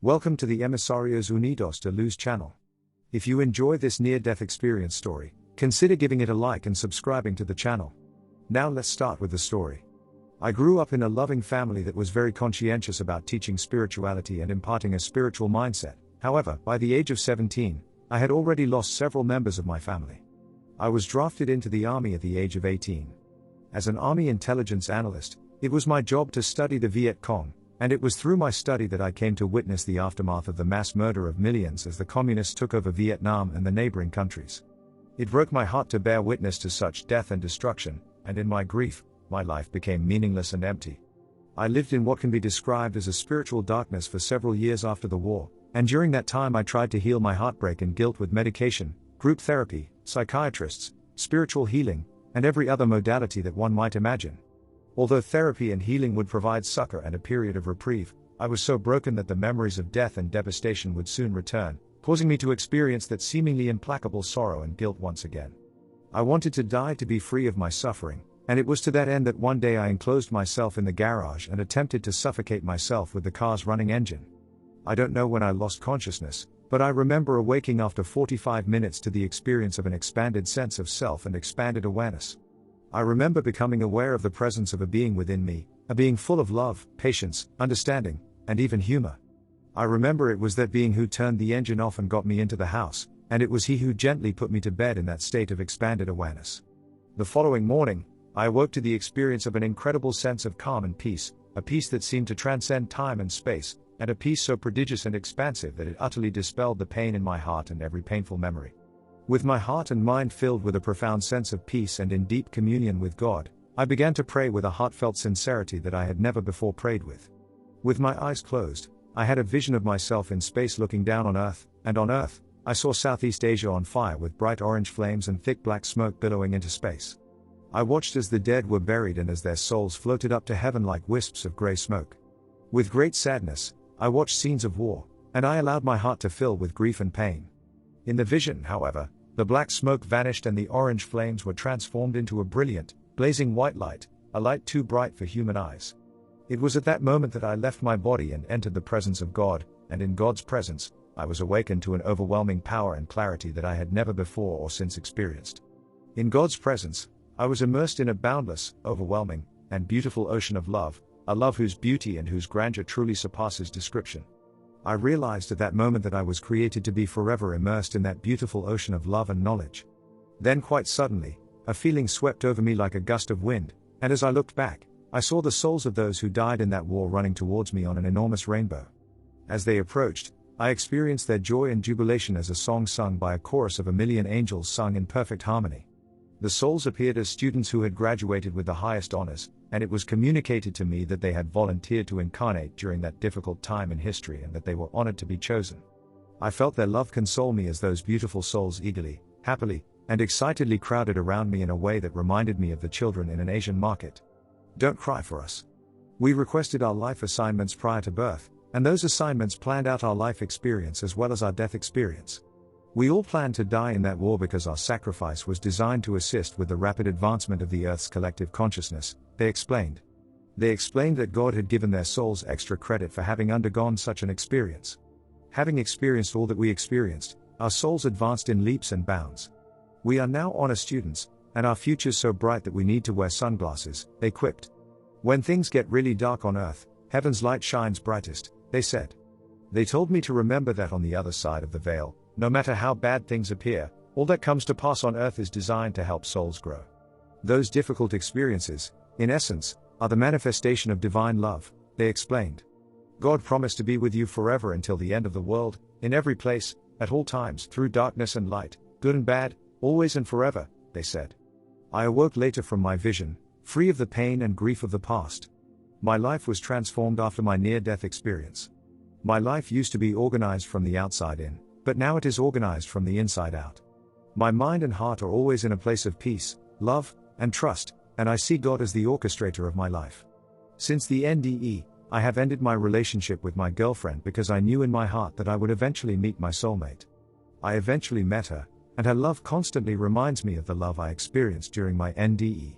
Welcome to the Emisarios Unidos de Luz channel. If you enjoy this near-death experience story, consider giving it a like and subscribing to the channel. Now let's start with the story. I grew up in a loving family that was very conscientious about teaching spirituality and imparting a spiritual mindset. However, by the age of 17, I had already lost several members of my family. I was drafted into the army at the age of 18. As an army intelligence analyst, it was my job to study the Viet Cong, and it was through my study that I came to witness the aftermath of the mass murder of millions as the communists took over Vietnam and the neighboring countries. It broke my heart to bear witness to such death and destruction, and in my grief, my life became meaningless and empty. I lived in what can be described as a spiritual darkness for several years after the war, and during that time I tried to heal my heartbreak and guilt with medication, group therapy, psychiatrists, spiritual healing, and every other modality that one might imagine. Although therapy and healing would provide succor and a period of reprieve, I was so broken that the memories of death and devastation would soon return, causing me to experience that seemingly implacable sorrow and guilt once again. I wanted to die to be free of my suffering, and it was to that end that one day I enclosed myself in the garage and attempted to suffocate myself with the car's running engine. I don't know when I lost consciousness, but I remember awaking after 45 minutes to the experience of an expanded sense of self and expanded awareness. I remember becoming aware of the presence of a being within me, a being full of love, patience, understanding, and even humor. I remember it was that being who turned the engine off and got me into the house, and it was he who gently put me to bed in that state of expanded awareness. The following morning, I awoke to the experience of an incredible sense of calm and peace, a peace that seemed to transcend time and space, and a peace so prodigious and expansive that it utterly dispelled the pain in my heart and every painful memory. With my heart and mind filled with a profound sense of peace and in deep communion with God, I began to pray with a heartfelt sincerity that I had never before prayed with. With my eyes closed, I had a vision of myself in space looking down on Earth, and on Earth, I saw Southeast Asia on fire with bright orange flames and thick black smoke billowing into space. I watched as the dead were buried and as their souls floated up to heaven like wisps of grey smoke. With great sadness, I watched scenes of war, and I allowed my heart to fill with grief and pain. In the vision, however, the black smoke vanished and the orange flames were transformed into a brilliant, blazing white light, a light too bright for human eyes. It was at that moment that I left my body and entered the presence of God, and in God's presence, I was awakened to an overwhelming power and clarity that I had never before or since experienced. In God's presence, I was immersed in a boundless, overwhelming, and beautiful ocean of love, a love whose beauty and whose grandeur truly surpasses description. I realized at that moment that I was created to be forever immersed in that beautiful ocean of love and knowledge. Then quite suddenly, a feeling swept over me like a gust of wind, and as I looked back, I saw the souls of those who died in that war running towards me on an enormous rainbow. As they approached, I experienced their joy and jubilation as a song sung by a chorus of 1,000,000 angels sung in perfect harmony. The souls appeared as students who had graduated with the highest honors, and it was communicated to me that they had volunteered to incarnate during that difficult time in history and that they were honored to be chosen. I felt their love console me as those beautiful souls eagerly, happily, and excitedly crowded around me in a way that reminded me of the children in an Asian market. Don't cry for us. We requested our life assignments prior to birth, and those assignments planned out our life experience as well as our death experience. We all planned to die in that war because our sacrifice was designed to assist with the rapid advancement of the Earth's collective consciousness, they explained. They explained that God had given their souls extra credit for having undergone such an experience. Having experienced all that we experienced, our souls advanced in leaps and bounds. We are now honor students, and our future's so bright that we need to wear sunglasses, they quipped. When things get really dark on Earth, heaven's light shines brightest, they said. They told me to remember that on the other side of the veil, no matter how bad things appear, all that comes to pass on Earth is designed to help souls grow. Those difficult experiences, in essence, are the manifestation of divine love, they explained. God promised to be with you forever until the end of the world, in every place, at all times, through darkness and light, good and bad, always and forever, they said. I awoke later from my vision, free of the pain and grief of the past. My life was transformed after my near-death experience. My life used to be organized from the outside in, but now it is organized from the inside out. My mind and heart are always in a place of peace, love, and trust, and I see God as the orchestrator of my life. Since the NDE, I have ended my relationship with my girlfriend because I knew in my heart that I would eventually meet my soulmate. I eventually met her, and her love constantly reminds me of the love I experienced during my NDE.